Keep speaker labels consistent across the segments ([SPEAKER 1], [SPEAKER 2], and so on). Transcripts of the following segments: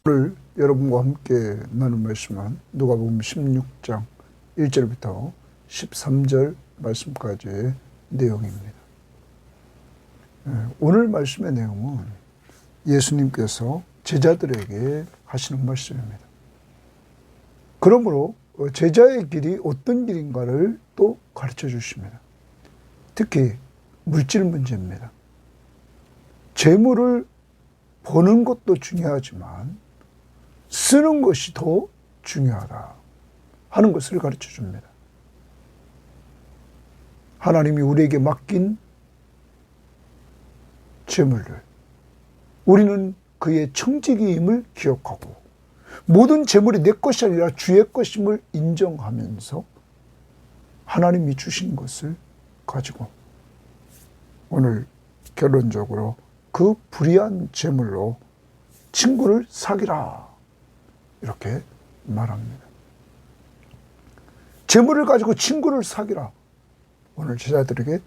[SPEAKER 1] 오늘 여러분과 함께 나눌 말씀은 누가복음 16장 1절부터 13절 말씀까지의 내용입니다. 오늘 말씀의 내용은 예수님께서 제자들에게 하시는 말씀입니다. 그러므로 제자의 길이 어떤 길인가를 또 가르쳐 주십니다. 특히 물질 문제입니다. 재물을 버는 것도 중요하지만 쓰는 것이 더 중요하다 하는 것을 가르쳐 줍니다. 하나님이 우리에게 맡긴 재물을 우리는 그의 청지기임을 기억하고 모든 재물이 내 것이 아니라 주의 것임을 인정하면서 하나님이 주신 것을 가지고 오늘 결론적으로 그 불의한 재물로 친구를 사귀라 이렇게 말합니다. 재물을 가지고 친구를 사귀라 오늘 제자들에게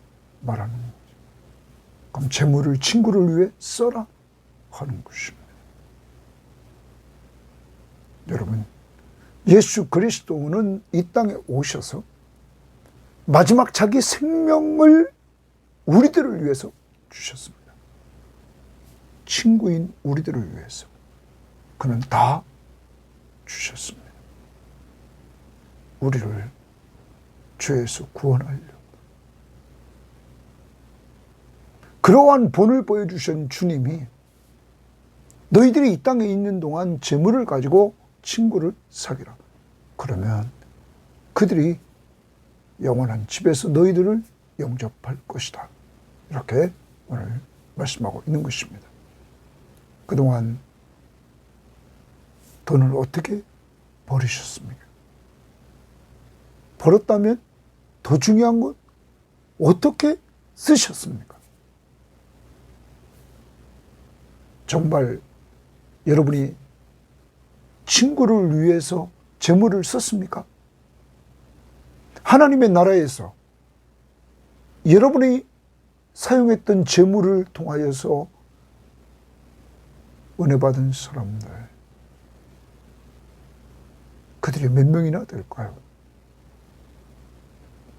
[SPEAKER 1] 말하는 거죠. 그럼 재물을 친구를 위해 써라 하는 것입니다. 여러분, 예수 그리스도는 이 땅에 오셔서 마지막 자기 생명을 우리들을 위해서 주셨습니다. 친구인 우리들을 위해서 그는 다 주셨습니다. 우리를 죄에서 구원하려. 그러한 본을 보여주신 주님이 너희들이 이 땅에 있는 동안 재물을 가지고 친구를 사귀라. 그러면 그들이 영원한 집에서 너희들을 영접할 것이다. 이렇게 오늘 말씀하고 있는 것입니다. 그동안 돈을 어떻게 버리셨습니까? 벌었다면 더 중요한 건 어떻게 쓰셨습니까? 정말 여러분이 친구를 위해서 재물을 썼습니까? 하나님의 나라에서 여러분이 사용했던 재물을 통하여서 은혜 받은 사람들, 그들이 몇 명이나 될까요?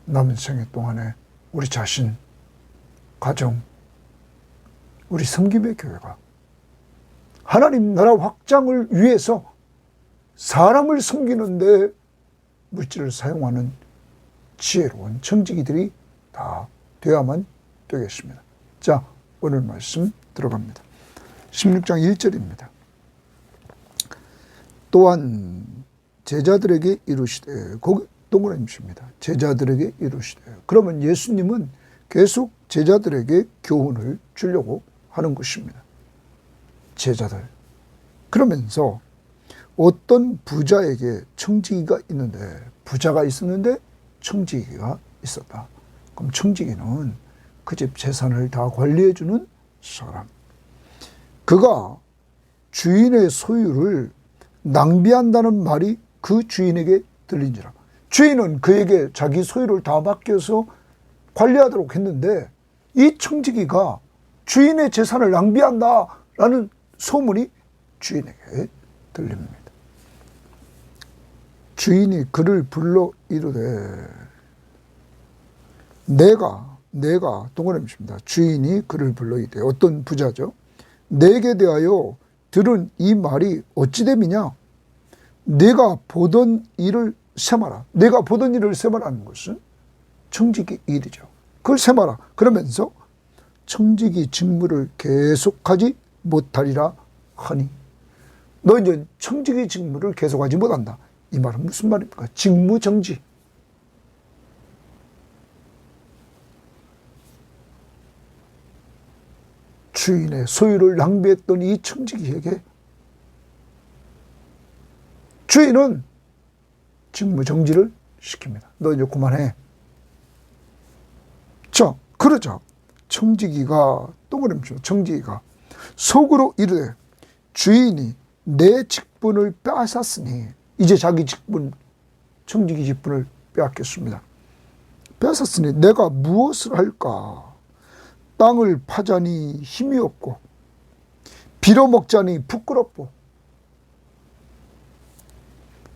[SPEAKER 1] 남은 생애 동안에 우리 자신, 가정, 우리 섬김의 교회가 하나님 나라 확장을 위해서 사람을 섬기는데 물질을 사용하는 지혜로운 청지기들이 다 되어야만 되겠습니다. 자, 오늘 말씀 들어갑니다. 16장 1절입니다. 또한 제자들에게 이르시되, 거기 동그라미십니다. 제자들에게 이르시되. 그러면 예수님은 계속 제자들에게 교훈을 주려고 하는 것입니다. 제자들. 그러면서 어떤 부자에게 청지기가 있는데, 부자가 있었는데 청지기가 있었다. 그럼 청지기는 그 집 재산을 다 관리해주는 사람. 그가 주인의 소유를 낭비한다는 말이 그 주인에게 들린지라. 주인은 그에게 자기 소유를 다 맡겨서 관리하도록 했는데 이 청지기가 주인의 재산을 낭비한다라는 소문이 주인에게 들립니다. 주인이 그를 불러 이르되, 내가 동그라미십니다. 주인이 그를 불러 이르되, 어떤 부자죠? 내게 대하여 들은 이 말이 어찌 됨이냐? 내가 보던 일을 세마라. 내가 보던 일을 세마라는 것은 청지기 일이죠. 그걸 세마라. 그러면서 청지기 직무를 계속하지 못하리라 하니. 너 이제 청지기 직무를 계속하지 못한다. 이 말은 무슨 말입니까? 직무정지. 주인의 소유를 낭비했던 이 청지기에게 주인은 직무정지를 시킵니다. 너 이제 그만해. 자, 그러자 청지기가 동그라미죠. 청지기가 속으로 이르되, 주인이 내 직분을 빼앗았으니, 이제 자기 직분, 청지기 직분을 빼앗겼습니다. 빼앗았으니 내가 무엇을 할까? 땅을 파자니 힘이 없고 빌어먹자니 부끄럽고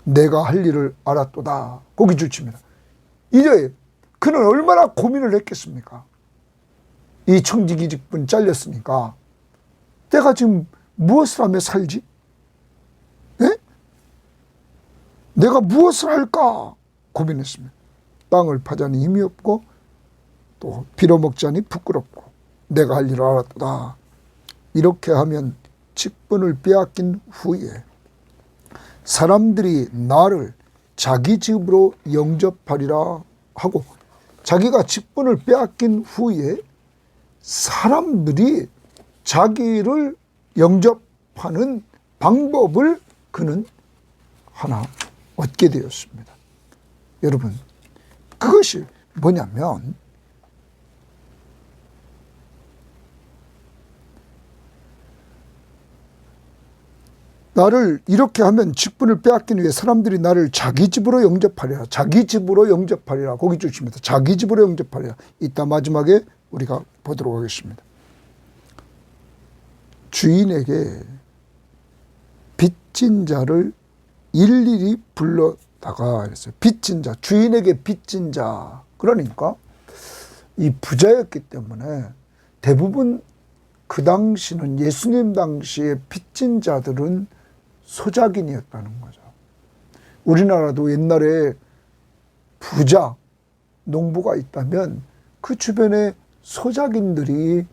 [SPEAKER 1] 내가 할 일을 알았도다. 고기 줄칩니다. 이제 그는 얼마나 고민을 했겠습니까? 이 청지기 직분 잘렸으니까 내가 지금 무엇을 하며 살지? 예? 내가 무엇을 할까? 고민했습니다. 땅을 파자니 힘이 없고 또 빌어먹자니 부끄럽고 내가 할 일을 알았도다. 이렇게 하면 직분을 빼앗긴 후에 사람들이 나를 자기 집으로 영접하리라 하고, 자기가 직분을 빼앗긴 후에 사람들이 자기를 영접하는 방법을 그는 하나 얻게 되었습니다. 여러분, 그것이 뭐냐면 나를 이렇게 하면 직분을 빼앗기 위해 사람들이 나를 자기 집으로 영접하리라. 자기 집으로 영접하리라. 거기 주십니다. 자기 집으로 영접하리라. 이따 마지막에 우리가 보도록 하겠습니다. 주인에게 빚진 자를 일일이 불러다가 그랬어요. 빚진 자, 주인에게 빚진 자. 그러니까 이 부자였기 때문에 대부분 그 당시는, 예수님 당시에 빚진 자들은 소작인이었다는 거죠. 우리나라도 옛날에 부자, 농부가 있다면 그 주변에 소작인들이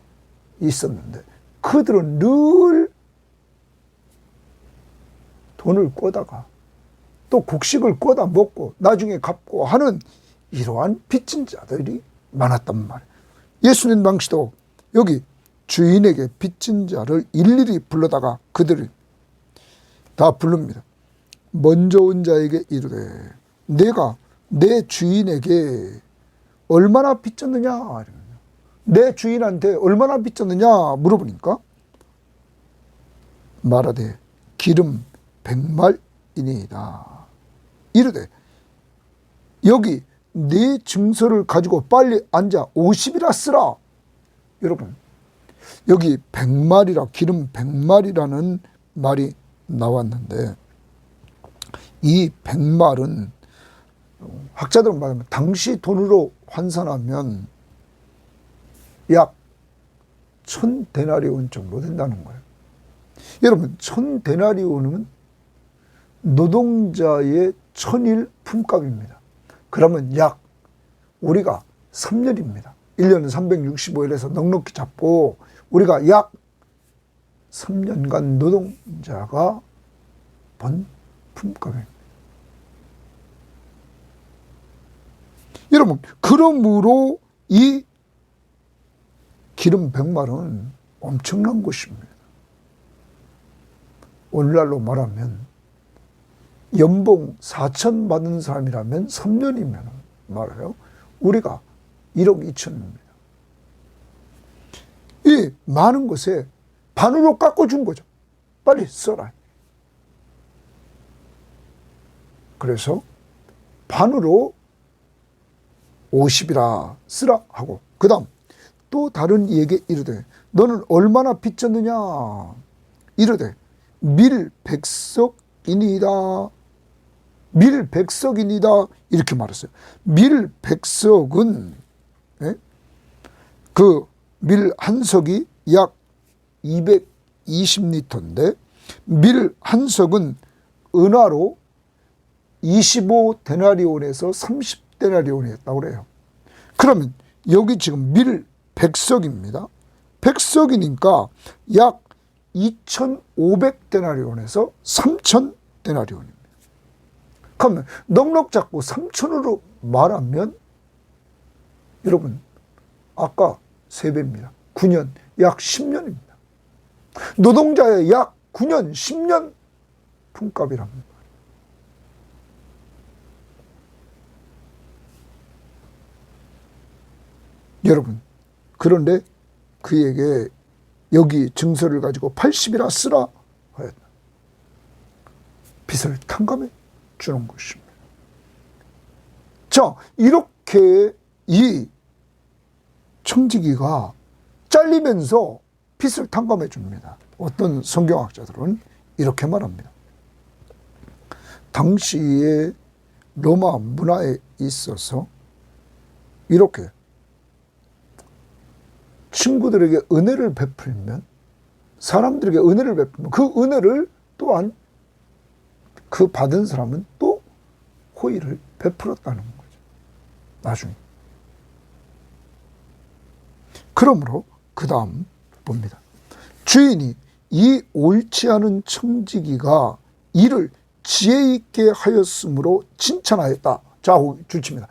[SPEAKER 1] 있었는데 그들은 늘 돈을 꿔다가 또 곡식을 꿔다 먹고 나중에 갚고 하는 이러한 빚진 자들이 많았단 말이에요. 예수님 당시도 여기 주인에게 빚진 자를 일일이 불러다가 그들을 다 부릅니다. 먼저 온 자에게 이르되 내가 내 주인에게 얼마나 빚졌느냐, 내 주인한테 얼마나 빚졌느냐 물어보니까 말하되 기름 100말이니이다. 이르되 여기 네 증서를 가지고 빨리 앉아 50이라 쓰라. 여러분, 여기 100말이라, 기름 100말이라는 말이 나왔는데 이 100말은 학자들 말하면 당시 돈으로 환산하면 약 1000데나리온 정도 된다는 거예요. 여러분, 1000데나리온은 노동자의 1000일 품값입니다. 그러면 약 우리가 3년입니다. 1년은 365일에서 넉넉히 잡고 우리가 약 3년간 노동자가 번 품값입니다. 여러분, 그러므로 이 기름 100말은 엄청난 것입니다. 오늘날로 말하면 연봉 4천 받는 사람이라면 3년이면 말해요. 우리가 1억 2천입니다. 이 많은 것에 반으로 깎아준 거죠. 빨리 써라. 그래서 반으로 50이라 쓰라 하고, 그 다음 또 다른 이에게 이르되 너는 얼마나 빚졌느냐. 이르되 밀 100석이니이다. 밀 100석이니이다. 이렇게 말했어요. 밀 100석은 그 밀 한 석이 약 220리터인데 밀 한 석은 은화로 25데나리온에서 30데나리온이었다고 그래요. 그러면 여기 지금 밀 100석입니다. 100석이니까 약 2500데나리온에서 3000데나리온입니다. 그러면 넉넉 잡고 3000으로 말하면 여러분 아까 3배입니다. 9년, 약 10년입니다. 노동자의 약 9년, 10년 품값이랍니다. 여러분, 그런데 그에게 여기 증서를 가지고 80이라 쓰라 하였다. 빚을 탕감해 주는 것입니다. 자, 이렇게 이 청지기가 잘리면서 빚을 탕감해 줍니다. 어떤 성경학자들은 이렇게 말합니다. 당시의 로마 문화에 있어서 이렇게 친구들에게 은혜를 베풀면, 사람들에게 은혜를 베풀면 그 은혜를 또한 그 받은 사람은 또 호의를 베풀었다는 거죠. 나중에. 그러므로 그 다음 봅니다. 주인이 이 옳지 않은 청지기가 이를 지혜 있게 하였으므로 칭찬하였다. 자, 줄칩니다.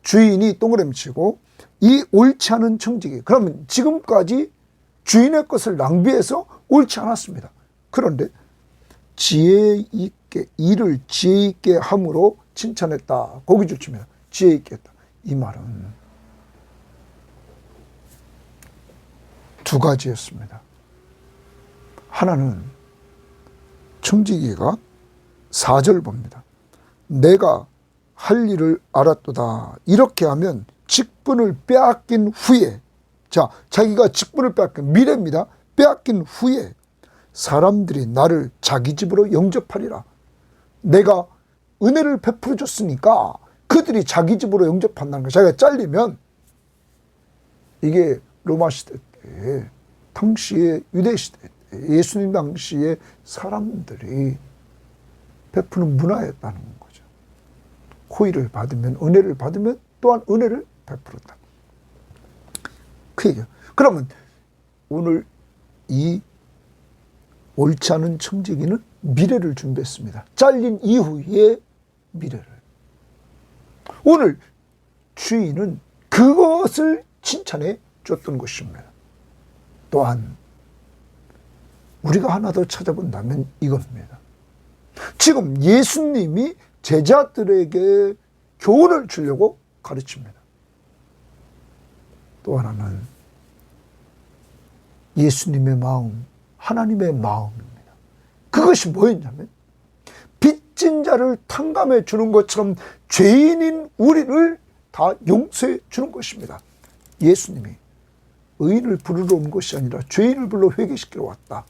[SPEAKER 1] 주인이 동그라미 치고 이 옳지 않은 청지기. 그러면 지금까지 주인의 것을 낭비해서 옳지 않았습니다. 그런데 지혜 있게, 이를 지혜 있게 함으로 칭찬했다. 거기 줄칩니다. 지혜 있게 했다. 이 말은 두 가지였습니다. 하나는 청지기가 4절 봅니다. 내가 할 일을 알았도다. 이렇게 하면 직분을 빼앗긴 후에, 자, 자기가 직분을 빼앗긴, 미래입니다. 빼앗긴 후에 사람들이 나를 자기 집으로 영접하리라. 내가 은혜를 베풀어 줬으니까 그들이 자기 집으로 영접한다는 거예요. 자기가 잘리면, 이게 로마 시대 때, 당시의 유대 시대 때, 예수님 당시의 사람들이 베푸는 문화였다는 거죠. 호의를 받으면, 은혜를 받으면 또한 은혜를 베풀었다. 그 얘기예요. 그러면 오늘 이 옳지 않은 청지기는 미래를 준비했습니다. 잘린 이후의 미래를. 오늘 주인은 그것을 칭찬해 줬던 것입니다. 또한 우리가 하나 더 찾아본다면 이겁니다. 지금 예수님이 제자들에게 교훈을 주려고 가르칩니다. 또 하나는 예수님의 마음, 하나님의 마음입니다. 그것이 뭐였냐면 빚진 자를 탕감해 주는 것처럼 죄인인 우리를 다 용서해 주는 것입니다. 예수님이 의인을 부르러 온 것이 아니라 죄인을 불러 회개시키러 왔다.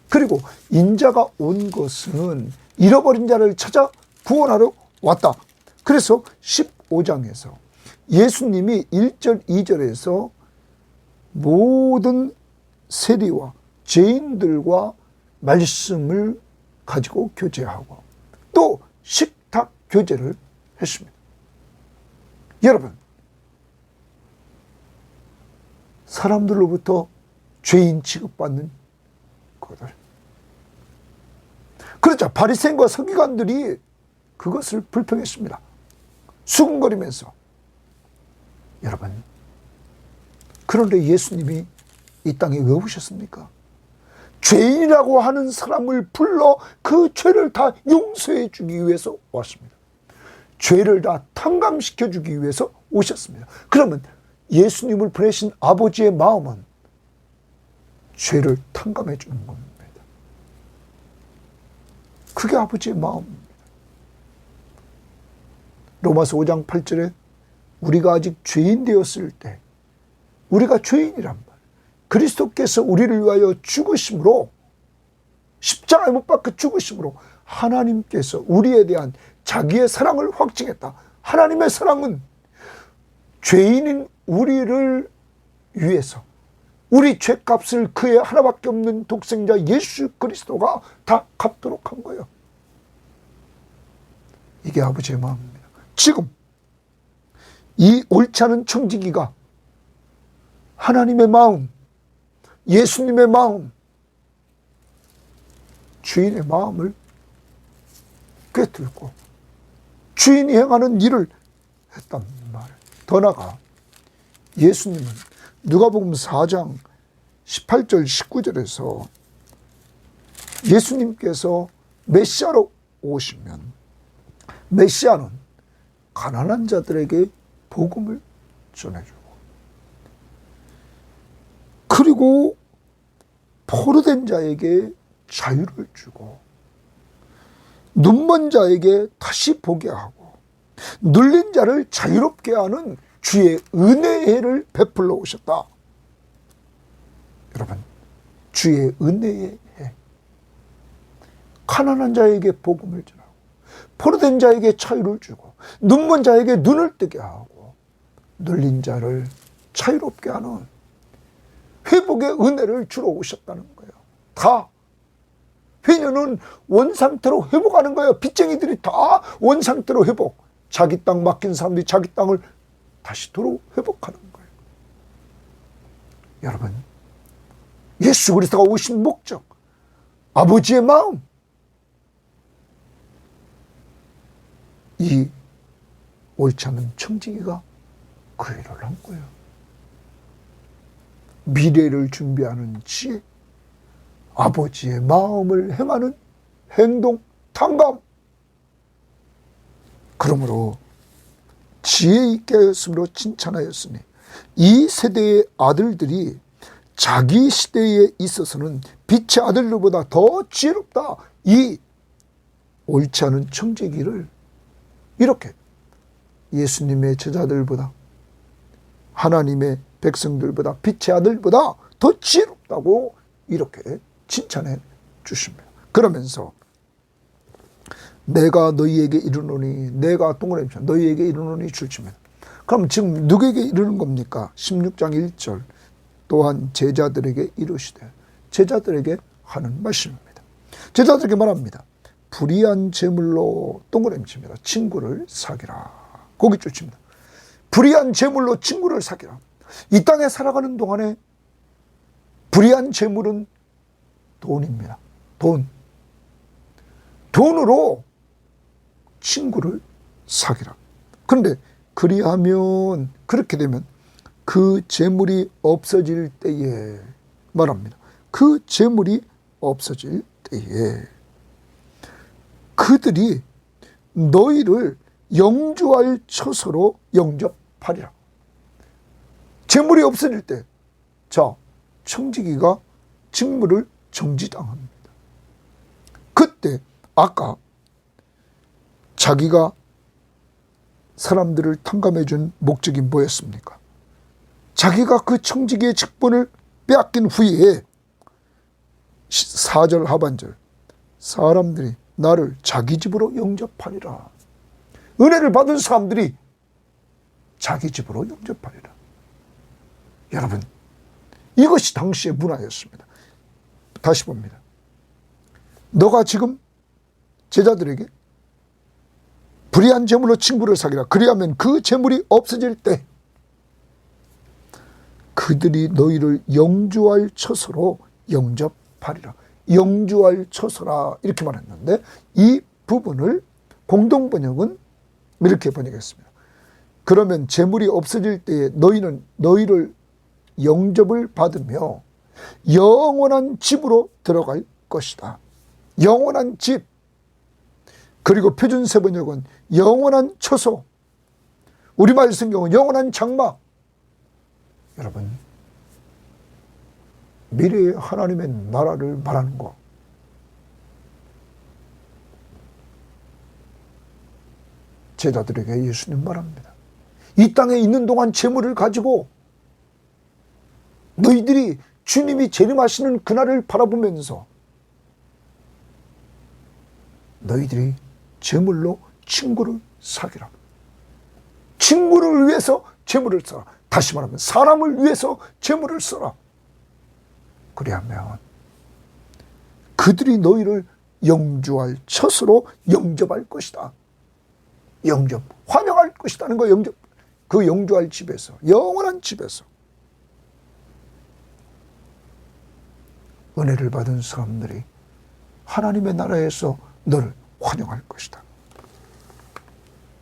[SPEAKER 1] 그리고 인자가 온 것은 잃어버린 자를 찾아 구원하러 왔다. 그래서 15장에서 예수님이 1절, 2절에서 모든 세리와 죄인들과 말씀을 가지고 교제하고 또 식탁 교제를 했습니다. 여러분, 사람들로부터 죄인 취급받는 것들. 그렇죠. 바리새인과 서기관들이 그것을 불평했습니다. 수군거리면서. 여러분, 그런데 예수님이 이 땅에 왜 오셨습니까? 죄인이라고 하는 사람을 불러 그 죄를 다 용서해 주기 위해서 왔습니다. 죄를 다 탕감시켜 주기 위해서 오셨습니다. 그러면 예수님을 보내신 아버지의 마음은 죄를 탕감해 주는 겁니다. 그게 아버지의 마음입니다. 로마서 5장 8절에 우리가 아직 죄인 되었을 때, 우리가 죄인이란 말, 그리스도께서 우리를 위하여 죽으심으로, 십자가에 못 박혀 죽으심으로 하나님께서 우리에 대한 자기의 사랑을 확증했다. 하나님의 사랑은 죄인인 우리를 위해서 우리 죄값을 그의 하나밖에 없는 독생자 예수 그리스도가 다 갚도록 한 거예요. 이게 아버지의 마음입니다. 지금 이 옳지 않은 청지기가 하나님의 마음, 예수님의 마음, 주인의 마음을 꿰뚫고 주인이 행하는 일을 했단 말이에요. 더 나아가 예수님은 누가복음 4장 18절 19절에서 예수님께서 메시아로 오시면 메시아는 가난한 자들에게 복음을 전해주고 그리고 포로된 자에게 자유를 주고 눈먼 자에게 다시 보게 하고 눌린 자를 자유롭게 하는 주의 은혜를 베풀러 오셨다. 여러분, 주의 은혜의 해. 가난한 자에게 복음을 전하고 포로된 자에게 자유를 주고 눈먼 자에게 눈을 뜨게 하고 눌린 자를 자유롭게 하는 회복의 은혜를 주러 오셨다는 거예요. 다 회녀는 원상태로 회복하는 거예요. 빚쟁이들이 다 원상태로 회복. 자기 땅 맡긴 사람들이 자기 땅을 다시 도로 회복하는 거예요. 여러분, 예수 그리스도가 오신 목적, 아버지의 마음, 이 옳지 않은 청지기가 그 일을 한 거예요. 미래를 준비하는 지혜, 아버지의 마음을 행하는 행동, 탕감. 그러므로 지혜 있게 하였으므로 칭찬하였으니 이 세대의 아들들이 자기 시대에 있어서는 빛의 아들들보다 더 지혜롭다. 이 옳지 않은 청지기를 이렇게 예수님의 제자들보다 하나님의 백성들보다 빛의 아들보다 더 지혜롭다고 이렇게 칭찬해 주십니다. 그러면서 내가 너희에게 이르노니, 내가 동그라미 쳐 너희에게 이르노니 줄지면, 그럼 지금 누구에게 이르는 겁니까? 16장 1절 또한 제자들에게 이르시되, 제자들에게 하는 말씀입니다. 제자들에게 말합니다. 불의한 제물로 동그라미 칩니다. 친구를 사귀라. 고기 쫓습니다. 불의한 제물로 친구를 사귀라. 이 땅에 살아가는 동안에 불의한 제물은 돈입니다. 돈으로 친구를 사귀라. 그런데 그리하면, 그렇게 되면 그 재물이 없어질 때에 말합니다. 그 재물이 없어질 때에 그들이 너희를 영주할 처소로 영접하리라. 재물이 없어질 때, 자, 청지기가 직무를 정지당합니다. 그때 아까 자기가 사람들을 탕감해 준 목적이 뭐였습니까? 자기가 그 청지기의 직분을 빼앗긴 후에 4절 하반절, 사람들이 나를 자기 집으로 영접하리라. 은혜를 받은 사람들이 자기 집으로 영접하리라. 여러분, 이것이 당시의 문화였습니다. 다시 봅니다. 너가 지금 제자들에게 불의한 재물로 친구를 사귀라. 그리하면 그 재물이 없어질 때 그들이 너희를 영주할 처소로 영접하리라. 영주할 처소라 이렇게 말했는데, 이 부분을 공동번역은 이렇게 번역했습니다. 그러면 재물이 없어질 때에 너희를 영접을 받으며 영원한 집으로 들어갈 것이다. 영원한 집. 그리고 표준세 번역은 영원한 처소. 우리말 성경은 영원한 장막. 여러분, 미래의 하나님의 나라를 말하는 것, 제자들에게 예수님 말합니다. 이 땅에 있는 동안 재물을 가지고 너희들이 주님이 재림하시는 그날을 바라보면서 너희들이 재물로 친구를 사귀라. 친구를 위해서 재물을 써라. 다시 말하면 사람을 위해서 재물을 써라. 그리하면 그들이 너희를 영주할 처소로 영접할 것이다. 영접, 환영할 것이다는 거. 영접, 그 영주할 집에서, 영원한 집에서 은혜를 받은 사람들이 하나님의 나라에서 너를 환영할 것이다.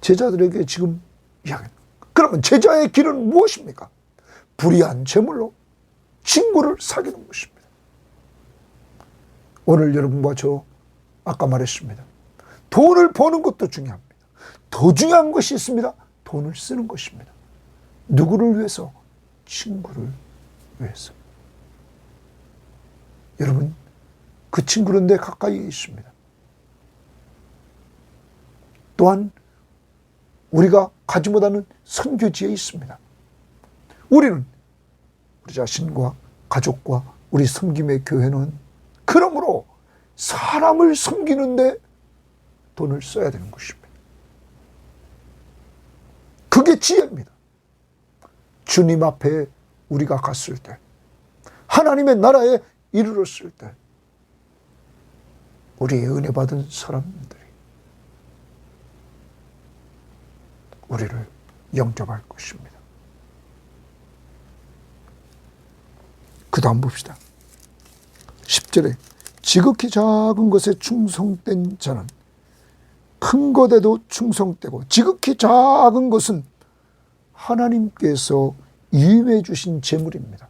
[SPEAKER 1] 제자들에게 지금 이야기합니다. 그러면 제자의 길은 무엇입니까? 불의한 재물로 친구를 사귀는 것입니다. 오늘 여러분과 저 아까 말했습니다. 돈을 버는 것도 중요합니다. 더 중요한 것이 있습니다. 돈을 쓰는 것입니다. 누구를 위해서? 친구를 위해서. 여러분, 그 친구는 내 가까이에 있습니다. 또한 우리가 가지 못하는 선교지에 있습니다. 우리는 우리 자신과 가족과 우리 섬김의 교회는 그러므로 사람을 섬기는데 돈을 써야 되는 것입니다. 그게 지혜입니다. 주님 앞에 우리가 갔을 때, 하나님의 나라에 이르렀을 때, 우리의 은혜 받은 사람들이 우리를 영접할 것입니다. 그 다음 봅시다. 10절에 지극히 작은 것에 충성된 자는 큰 것에도 충성되고, 지극히 작은 것은 하나님께서 유임해 주신 재물입니다.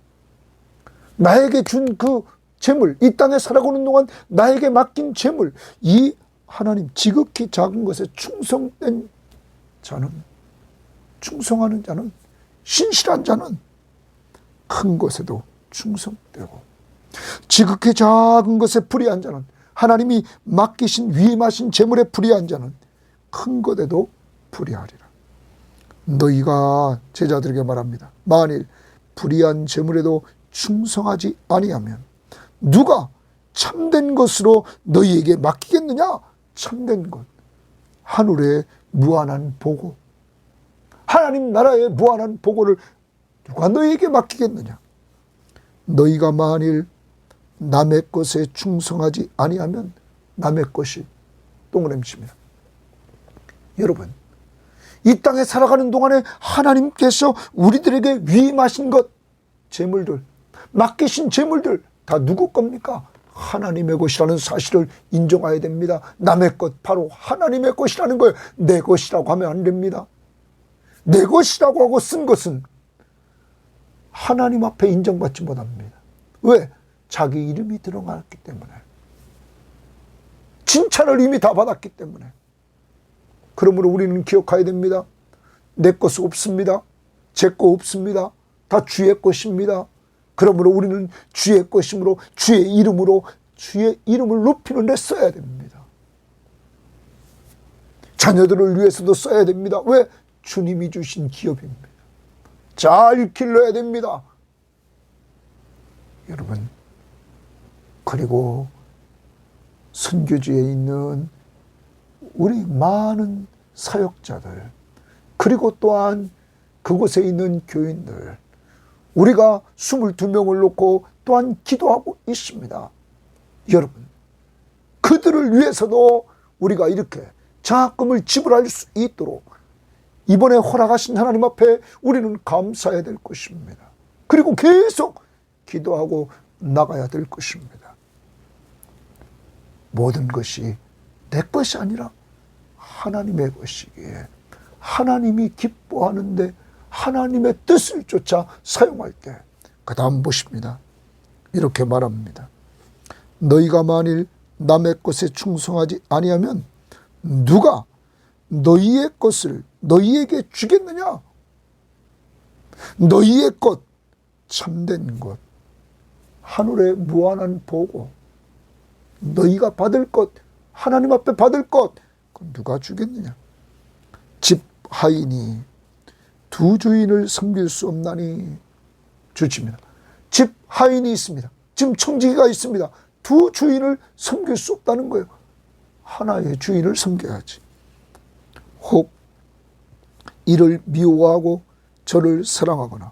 [SPEAKER 1] 나에게 준 그 재물, 이 땅에 살아가는 동안 나에게 맡긴 재물, 이 하나님 지극히 작은 것에 충성된 자는, 충성하는 자는, 신실한 자는 큰 것에도 충성되고, 지극히 작은 것에 불의한 자는, 하나님이 맡기신 위임하신 재물에 불의한 자는 큰 것에도 불의하리라. 너희가 제자들에게 말합니다. 만일 불의한 재물에도 충성하지 아니하면 누가 참된 것으로 너희에게 맡기겠느냐? 참된 것, 하늘의 무한한 보고, 하나님 나라의 무한한 보고를 누가 너희에게 맡기겠느냐? 너희가 만일 남의 것에 충성하지 아니하면 남의 것이 동그라미입니다. 여러분, 이 땅에 살아가는 동안에 하나님께서 우리들에게 위임하신 것, 재물들, 맡기신 재물들 다 누구 겁니까? 하나님의 것이라는 사실을 인정해야 됩니다. 남의 것, 바로 하나님의 것이라는 거예요. 내 것이라고 하면 안 됩니다. 내 것이라고 하고 쓴 것은 하나님 앞에 인정받지 못합니다. 왜? 자기 이름이 들어갔기 때문에, 칭찬을 이미 다 받았기 때문에. 그러므로 우리는 기억해야 됩니다. 내 것은 없습니다. 제 거 없습니다. 다 주의 것입니다. 그러므로 우리는 주의 것이므로 주의 이름으로 주의 이름을 높이는 데 써야 됩니다. 자녀들을 위해서도 써야 됩니다. 왜? 주님이 주신 기업입니다. 잘 길러야 됩니다. 여러분, 그리고 선교지에 있는 우리 많은 사역자들, 그리고 또한 그곳에 있는 교인들, 우리가 22명을 놓고 또한 기도하고 있습니다. 여러분, 그들을 위해서도 우리가 이렇게 장학금을 지불할 수 있도록 이번에 허락하신 하나님 앞에 우리는 감사해야 될 것입니다. 그리고 계속 기도하고 나가야 될 것입니다. 모든 것이 내 것이 아니라 하나님의 것이기에, 하나님이 기뻐하는데 하나님의 뜻을 쫓아 사용할 때, 그 다음 보십니다. 이렇게 말합니다. 너희가 만일 남의 것에 충성하지 아니하면 누가 너희의 것을 너희에게 주겠느냐? 너희의 것, 참된 것, 하늘의 무한한 보고, 너희가 받을 것, 하나님 앞에 받을 것, 그건 누가 주겠느냐? 집 하인이 두 주인을 섬길 수 없나니, 주집니다. 집 하인이 있습니다. 지금 청지기가 있습니다. 두 주인을 섬길 수 없다는 거예요. 하나의 주인을 섬겨야지. 혹 이를 미워하고 저를 사랑하거나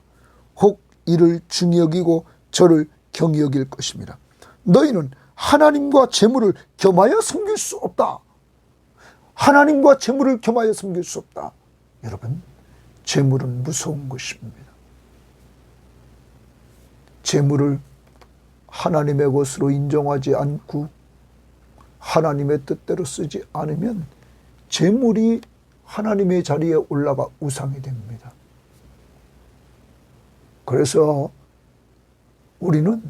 [SPEAKER 1] 혹 이를 중히 여기고 저를 경히 여길 것입니다. 너희는 하나님과 재물을 겸하여 섬길 수 없다. 하나님과 재물을 겸하여 섬길 수 없다. 여러분, 재물은 무서운 것입니다. 재물을 하나님의 것으로 인정하지 않고 하나님의 뜻대로 쓰지 않으면 재물이 하나님의 자리에 올라가 우상이 됩니다. 그래서 우리는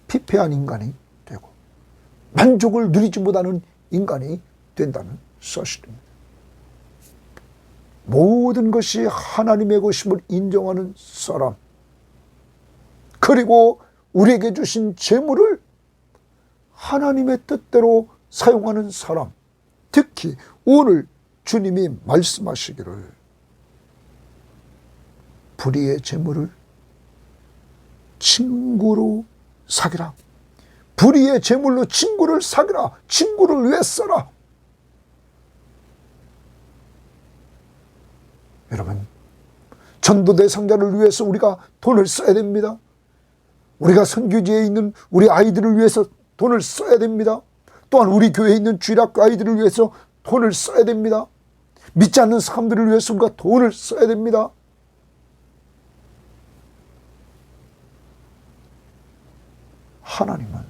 [SPEAKER 1] 피폐한 인간이 되고 만족을 누리지 못하는 인간이 된다는 사실입니다. 모든 것이 하나님의 것임을 인정하는 사람, 그리고 우리에게 주신 재물을 하나님의 뜻대로 사용하는 사람, 특히 오늘 주님이 말씀하시기를 불의의 재물을 친구로 사귀라. 불의의 재물로 친구를 사귀라. 친구를 왜 써라? 여러분, 전도 대상자를 위해서 우리가 돈을 써야 됩니다. 우리가 선교지에 있는 우리 아이들을 위해서 돈을 써야 됩니다. 또한 우리 교회에 있는 주일학교 아이들을 위해서 돈을 써야 됩니다. 믿지 않는 사람들을 위해서 우리가 돈을 써야 됩니다. 하나님은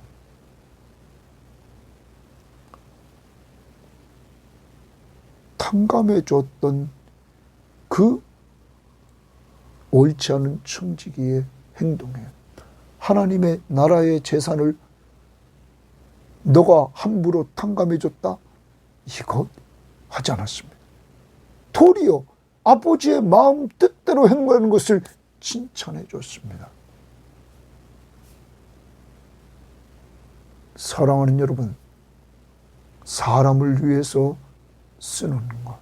[SPEAKER 1] 탕감해 줬던 그 옳지 않은 청지기의 행동에 하나님의 나라의 재산을 너가 함부로 탕감해 줬다, 이것 하지 않았습니다. 도리어 아버지의 마음 뜻대로 행하는 것을 칭찬해 줬습니다. 사랑하는 여러분, 사람을 위해서 쓰는 것,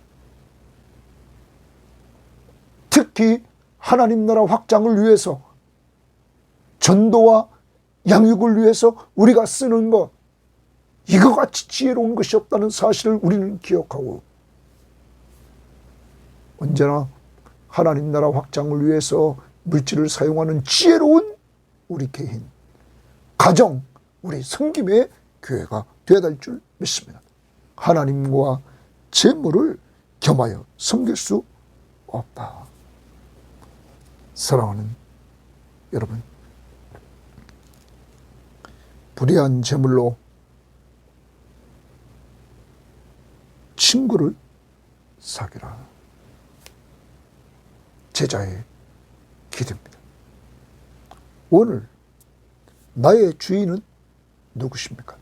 [SPEAKER 1] 특히 하나님 나라 확장을 위해서, 전도와 양육을 위해서 우리가 쓰는 것, 이거 같이 지혜로운 것이 없다는 사실을 우리는 기억하고, 언제나 하나님 나라 확장을 위해서 물질을 사용하는 지혜로운 우리 개인, 가정, 우리 섬김의 교회가 되어야 될 줄 믿습니다. 하나님과 재물을 겸하여 섬길 수 없다. 사랑하는 여러분, 불의한 재물로 친구를 사귀라. 제자의 기도입니다. 오늘 나의 주인은 누구십니까?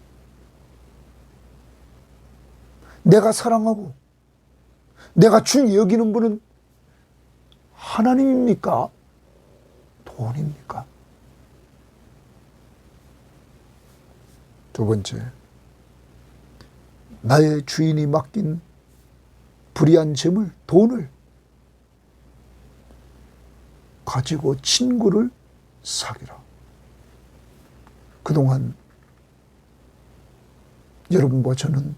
[SPEAKER 1] 내가 사랑하고 내가 중히 여기는 분은 하나님입니까? 돈입니까? 두 번째, 나의 주인이 맡긴 불의한 재물, 돈을 가지고 친구를 사귀라. 그동안 여러분과 저는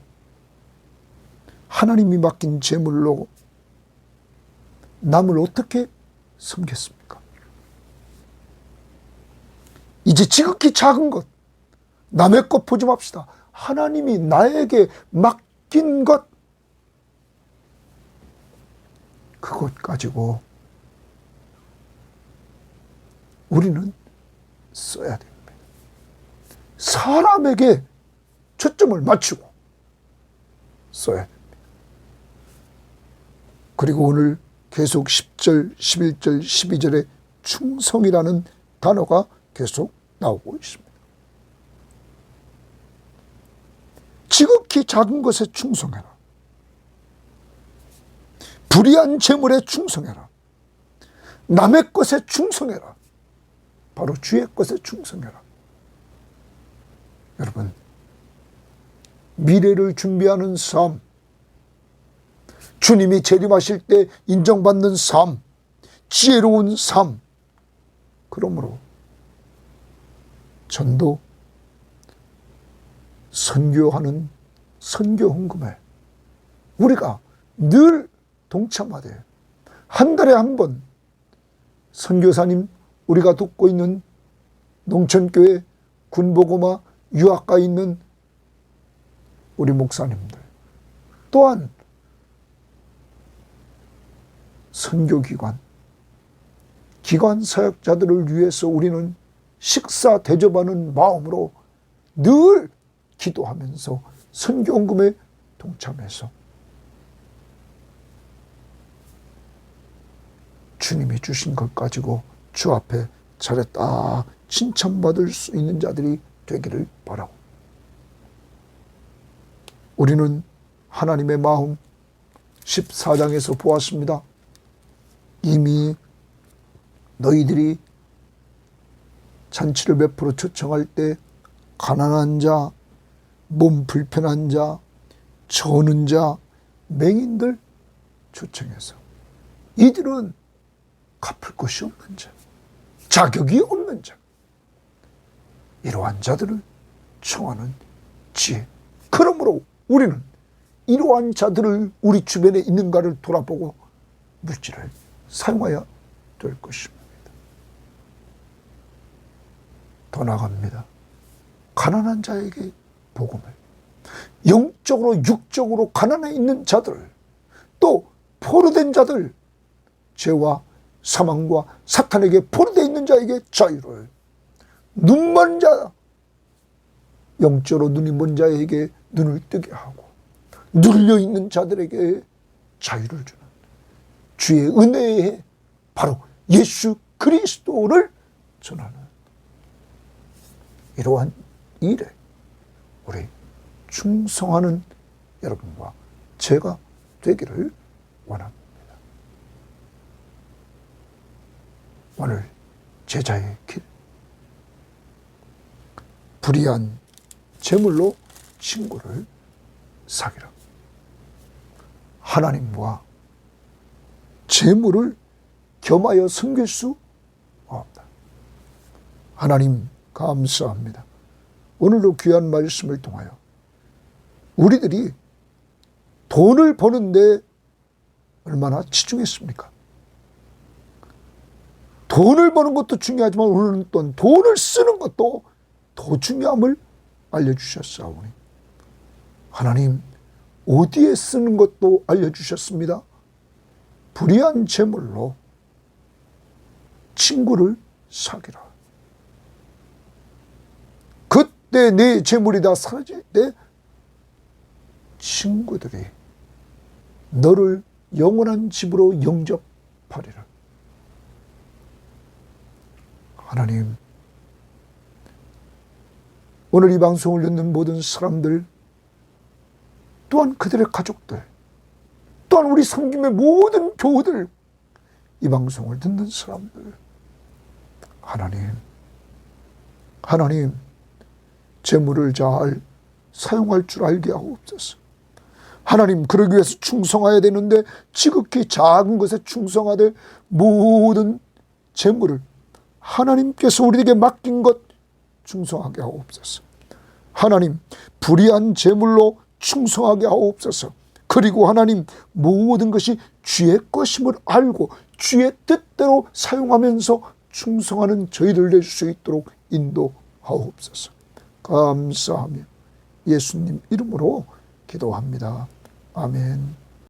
[SPEAKER 1] 하나님이 맡긴 재물로 남을 어떻게 섬겼습니까? 이제 지극히 작은 것, 남의 것 보지 맙시다. 하나님이 나에게 맡긴 것, 그것 가지고 우리는 써야 됩니다. 사람에게 초점을 맞추고 써야 됩니다. 그리고 오늘 계속 10절, 11절, 12절에 충성이라는 단어가 계속 나오고 있습니다. 지극히 작은 것에 충성해라. 불의한 재물에 충성해라. 남의 것에 충성해라. 바로 주의 것에 충성해라. 여러분, 미래를 준비하는 삶, 주님이 재림하실 때 인정받는 삶, 지혜로운 삶, 그러므로 전도, 선교하는 선교 헌금에 우리가 늘 동참하되 한 달에 한 번 선교사님, 우리가 돕고 있는 농촌교회, 군보고마, 유학가에 있는 우리 목사님들, 또한 선교기관, 기관 사역자들을 위해서 우리는 식사 대접하는 마음으로 늘 기도하면서 선교헌금에 동참해서 주님이 주신 것 가지고 주 앞에 잘했다 칭찬받을 수 있는 자들이 되기를 바라고, 우리는 하나님의 마음 14장에서 보았습니다. 이미 너희들이 잔치를 베풀어 초청할 때 가난한 자, 몸 불편한 자, 저는 자, 맹인들 초청해서 이들은 갚을 것이 없는 자, 자격이 없는 자, 이러한 자들을 청하는 지혜. 그러므로 우리는 이러한 자들을 우리 주변에 있는가를 돌아보고 물질을 사용해야 될 것입니다. 더 나아갑니다. 가난한 자에게 복음을, 영적으로 육적으로 가난해 있는 자들, 또 포로된 자들, 죄와 사망과 사탄에게 포로되어 있는 자에게 자유를, 눈 먼 자, 영적으로 눈이 먼 자에게 눈을 뜨게 하고, 눌려 있는 자들에게 자유를 주는 주의 은혜의 바로 예수 그리스도를 전하는 이러한 일에 우리 충성하는 여러분과 제가 되기를 원합니다. 오늘 제자의 길, 불의한 재물로 친구를 사귀라. 하나님과 재물을 겸하여 섬길 수 없다. 하나님 감사합니다. 오늘도 귀한 말씀을 통하여 우리들이 돈을 버는데 얼마나 치중했습니까? 돈을 버는 것도 중요하지만 오늘은 또 돈을 쓰는 것도 더 중요함을 알려주셨사오니 하나님 어디에 쓰는 것도 알려주셨습니다. 불의한 재물로 친구를 사귀라. 그때 내 재물이 다 사라질 때 친구들이 너를 영원한 집으로 영접하리라. 하나님, 오늘 이 방송을 듣는 모든 사람들, 또한 그들의 가족들, 또한 우리 섬김의 모든 교우들, 이 방송을 듣는 사람들, 하나님, 재물을 잘 사용할 줄 알게 하옵소서. 하나님, 그러기 위해서 충성해야 되는데 지극히 작은 것에 충성하되 모든 재물을 하나님께서 우리에게 맡긴 것 충성하게 하옵소서. 하나님, 불의한 재물로 충성하게 하옵소서. 그리고 하나님, 모든 것이 주의 것임을 알고 주의 뜻대로 사용하면서 충성하는 저희들 될 수 있도록 인도하옵소서. 감사하며 예수님 이름으로 기도합니다. 아멘.